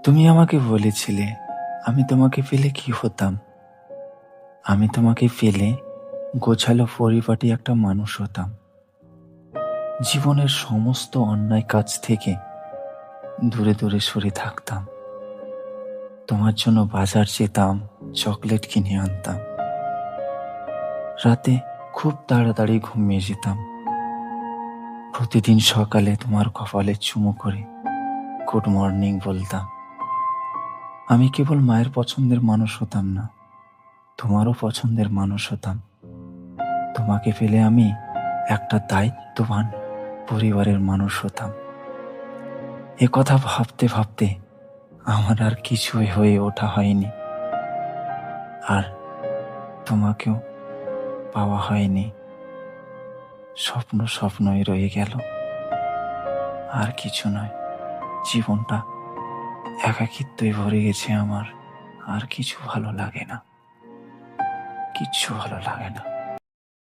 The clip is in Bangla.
তুমি আমাকে বলেছিলে আমি তোমাকে পেলে কি হতাম। আমি তোমাকে পেলে গোছালো পরিপাটি একটা মানুষ হতাম। জীবনের সমস্ত অন্যায় কাজ থেকে দূরে দূরে সরে থাকতাম। তোমার জন্য বাজার যেতাম, চকলেট কিনে আনতাম। রাতে খুব তাড়াতাড়ি ঘুমিয়ে যেতাম। প্রতিদিন সকালে তোমার কপালে চুমু করে গুড মর্নিং বলতাম। আমি কেবল মায়ের পছন্দের মানুষ হতাম না, তোমারও পছন্দের মানুষ হতাম। তোমাকে পেলে আমি একটা দায়িত্ববান পরিবারের মানুষ হতাম। এ কথা ভাবতে ভাবতে আমার আর কিছুই হয়ে ওঠা হয়নি, আর তোমাকেও পাওয়া হয়নি। স্বপ্ন স্বপ্নই রয়ে গেল, আর কিছু নয়। জীবনটা একাকিত্বই ভরে গেছে আমার। আর কিছু ভালো লাগে না, কিচ্ছু ভালো লাগে না।